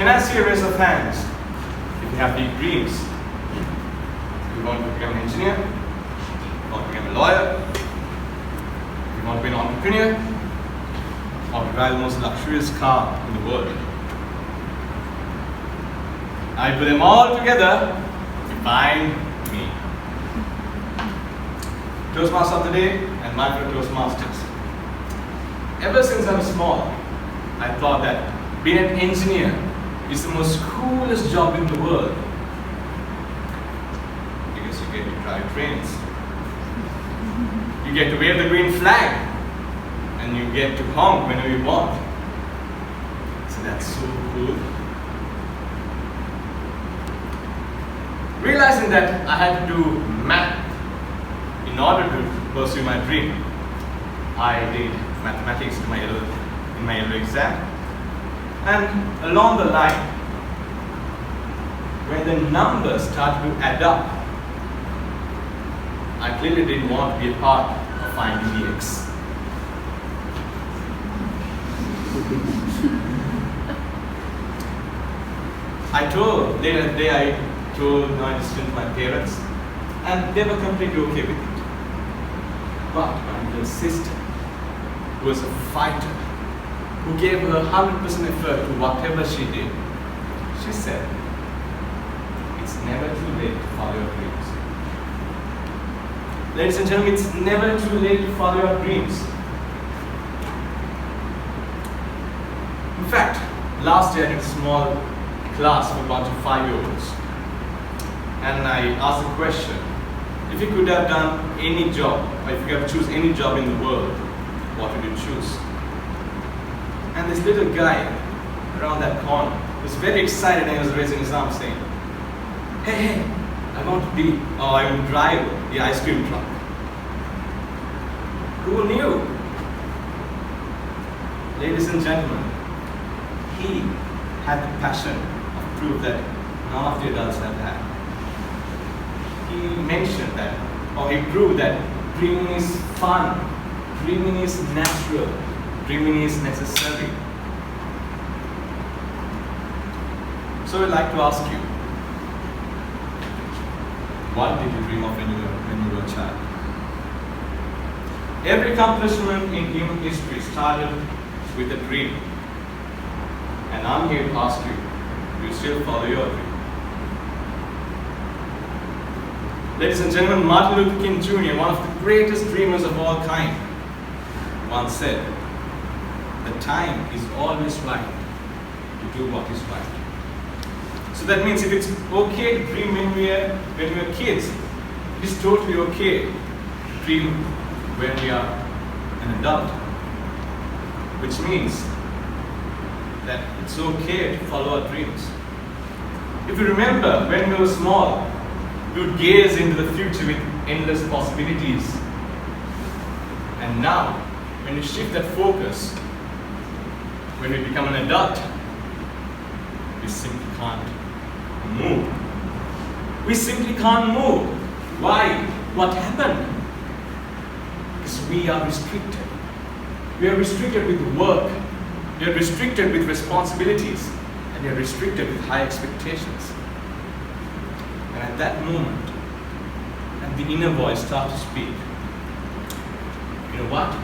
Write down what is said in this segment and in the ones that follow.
Can I see a raise of hands if you have big dreams? You want to become an engineer? You want to become a lawyer? You want to be an entrepreneur? Or to drive the most luxurious car in the world? I put them all together to find me. Toastmaster of the day and my fellow Toastmasters. Ever since I was small, I thought that being an engineer is the most coolest job in the world. Because you get to drive trains. You get to wave the green flag. And you get to honk whenever you want. So that's so cool. Realizing that I had to do math in order to pursue my dream, I did mathematics in my yellow exam. And along the line, when the numbers started to add up, I clearly didn't want to be a part of finding the x. Later that day I told my decision to my parents, and they were completely okay with it. But my little sister, who was a fighter, who gave her 100% effort to whatever she did, she said, it's never too late to follow your dreams. Ladies and gentlemen, it's never too late to follow your dreams. In fact, last year I did a small class for a bunch of 5-year-olds. And I asked the question, if you could have done any job, or if you could have choose any job in the world, what would you choose? And this little guy around that corner was very excited and he was raising his arm saying, hey, I want to be, or I will drive the ice cream truck. Who knew? Ladies and gentlemen, he had the passion of proof that none of the adults have had. He mentioned that, or he proved that dreaming is fun, dreaming is natural, dreaming is necessary. So I'd like to ask you, what did you dream of when you were a child? Every accomplishment in human history started with a dream. And I'm here to ask you, do you still follow your dream? Ladies and gentlemen, Martin Luther King Jr., one of the greatest dreamers of all kind, once said, the time is always right to do what is right. So that means if it's okay to dream when we are kids, it is totally okay to dream when we are an adult. Which means that it's okay to follow our dreams. If you remember, when we were small, we would gaze into the future with endless possibilities. And now, when you shift that focus, when we become an adult, we simply can't move. We simply can't move. Why? What happened? Because we are restricted. We are restricted with work. We are restricted with responsibilities. And we are restricted with high expectations. And at that moment, and the inner voice starts to speak. You know what?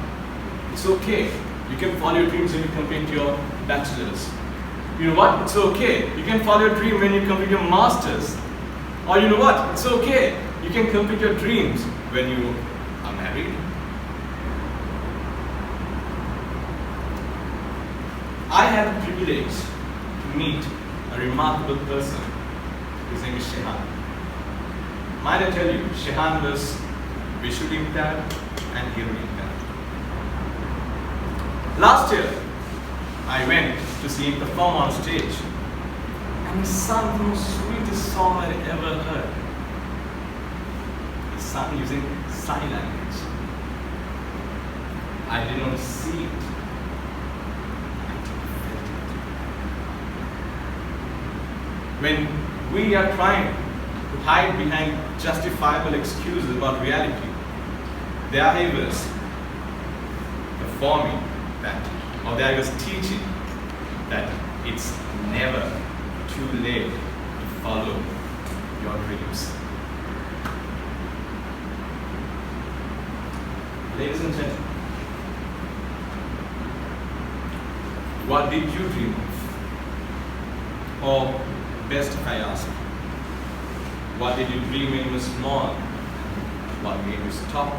It's okay. You can follow your dreams when you complete your bachelor's. You know what? It's okay. You can follow your dream when you complete your master's. Or you know what? It's okay. You can complete your dreams when you are married. I had the privilege to meet a remarkable person. His name is Shihan. Might I tell you, Shihan was visually impaired and hearing impaired. Last year, I went to see him perform on stage, and he sang the most sweetest song I'd ever heard. He sang using sign language. I did not see it. When we are trying to hide behind justifiable excuses about reality, there he was performing that, or there he was teaching that it's never too late to follow your dreams. Ladies and gentlemen, what did you dream of? Or best if I ask, what did you dream when you were small? What made you stop?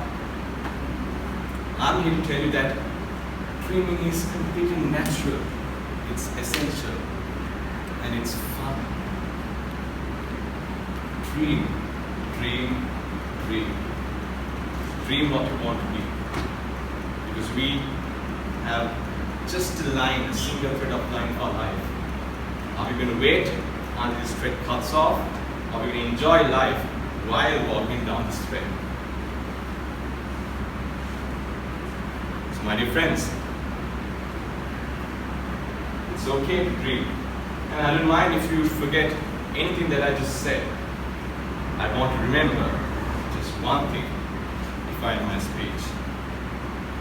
I'm here to tell you that dreaming is completely natural, it's essential, and it's fun. Dream, dream, dream. Dream what you want to be. Because we have just a line, a single thread of line for life. Are we going to wait until this thread cuts off? Or are we going to enjoy life while walking down this thread? So my dear friends, it's okay to dream. And I don't mind if you forget anything that I just said. I want to remember just one thing to find my speech.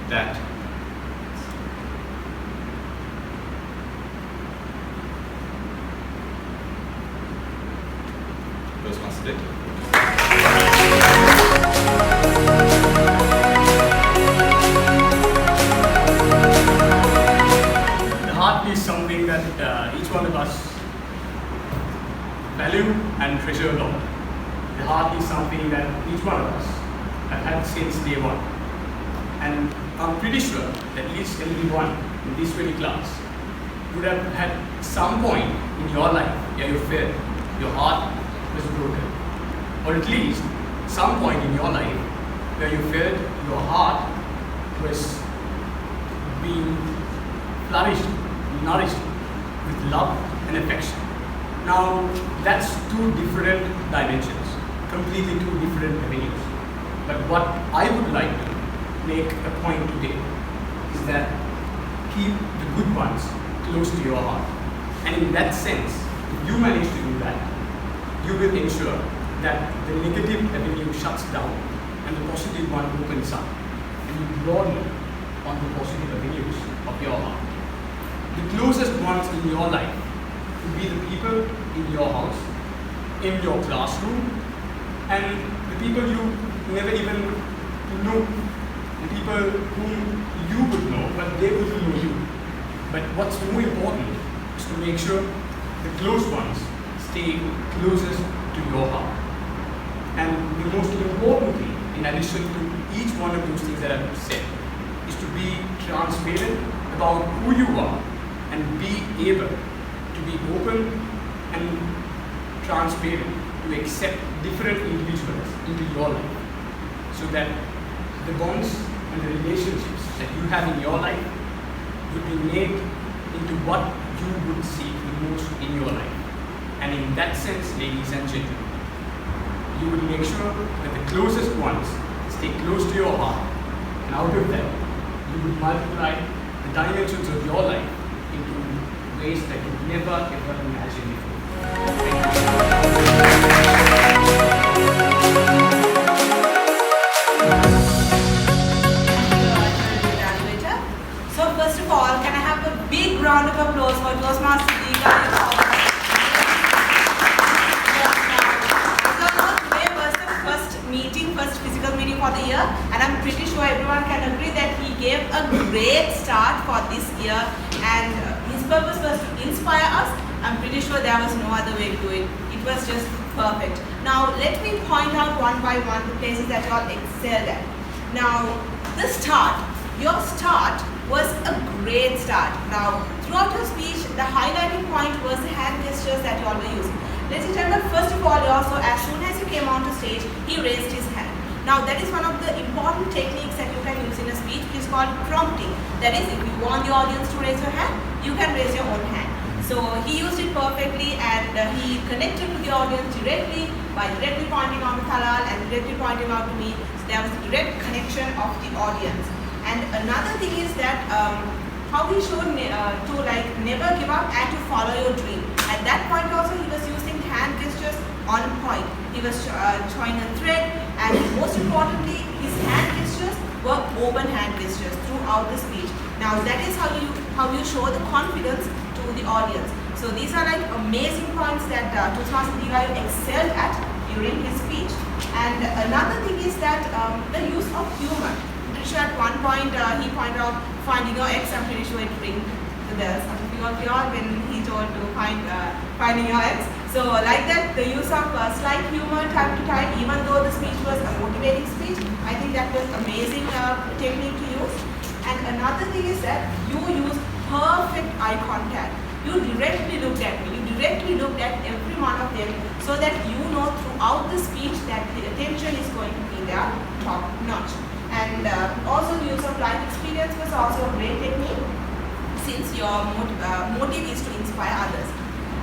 That was my stick. The heart is something that each one of us value and treasure a lot. The heart is something that each one of us have had since day one. And I'm pretty sure that each and every one in this very class would have had some point in your life where you felt your heart was broken. Or at least some point in your life where you felt your heart was being flourished, nourished with love and affection. Now that's two different dimensions, completely two different avenues. But what I would like to make a point today is that keep the good ones close to your heart. And in that sense, if you manage to do that, you will ensure that the negative avenue shuts down and the positive one opens up. And you broaden on the positive avenues of your heart. The closest ones in your life would be the people in your house, in your classroom, and the people you never even know. The people whom you would know, but they wouldn't know you. But what's more important is to make sure the close ones stay closest to your heart. And the most important thing, in addition to each one of those things that I've said, is to be transparent about who you are and be able to be open and transparent to accept different individuals into your life, so that the bonds and the relationships that you have in your life would be made into what you would seek the most in your life. And in that sense, ladies and gentlemen, you would make sure that the closest ones stay close to your heart, and out of that, you would multiply the dimensions of your life into ways that you never ever imagined before. Evaluator. So first of all, can I have a big round of applause for Toastmaster Dighayu? First physical meeting for the year, and I'm pretty sure everyone can agree that he gave a great start for this year, and his purpose was to inspire us. I'm pretty sure there was no other way to do it. It was just perfect. Now let me point out one by one the places that you all excelled at. Now your start was a great start. Now throughout your speech, the highlighting point was the hand gestures that you all were using. Ladies and gentlemen, first of all, also as soon as you came onto stage, he raised his hand. Now that is one of the important techniques that you can use in a speech, which is called prompting. That is, if you want the audience to raise your hand, you can raise your own hand. So he used it perfectly, and he connected to the audience directly by directly pointing out to Talal and directly pointing out to me. So there was a direct connection of the audience. And another thing is that how he showed to never give up and to follow your dream. At that point also, he was using hand gestures on point. He was showing a thread, and most importantly, his hand gestures were open hand gestures throughout the speech. Now that is how you show the confidence to to the audience. So these are like amazing points that Toastmaster Dighayu excelled at during his speech. And another thing is that the use of humor. I'm pretty sure at one point he pointed out finding your ex. I'm pretty sure it rang the bells. I'm pretty sure when he told to finding your ex. So like that, the use of slight humor time to time, even though the speech was a motivating speech, I think that was amazing technique to use. And another thing is that you use perfect eye contact. You directly looked at me, you directly looked at every one of them, so that you know throughout the speech that the attention is going to be there top notch. And also the use of life experience was also a great technique, since your motive is to inspire others.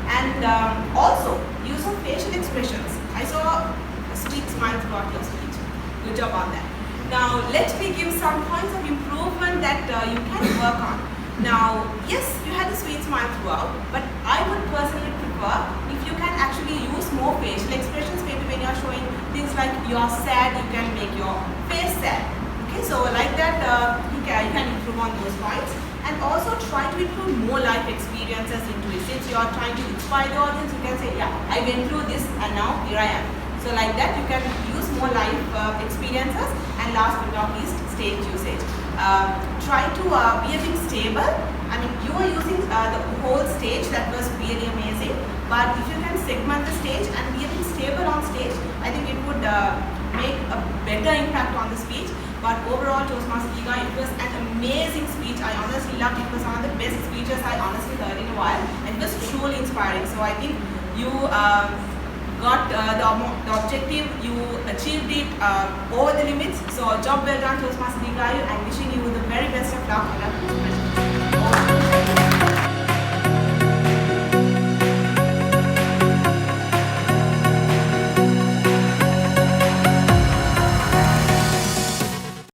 And also use of facial expressions. I saw a sweet smile throughout your speech. Good job on that. Now let me give some points of improvement that you can work on. Now, yes, you had a sweet smile throughout, but I would personally prefer if you can actually use more facial expressions. Maybe when you're showing things like you're sad, you can make your face sad. Okay, so like that, you can improve on those points. And also try to include more life experiences into it. Since you are trying to inspire the audience, you can say, yeah, I went through this and now here I am. So like that, you can use more life experiences. And last but not least, stage usage. Try to be a bit stable. I mean, you are using the whole stage, that was really amazing. But if you can segment the stage and be a bit stable on stage, I think it would make a better impact on the speech. But overall, Toastmaster Dighayu, it was an amazing speech. I honestly loved it. It was one of the best speeches I honestly heard in a while. And it was truly inspiring. So I think you got the objective, you achieved it over the limits. So job well done, Toastmaster Dighayu, and wishing you the very best of luck.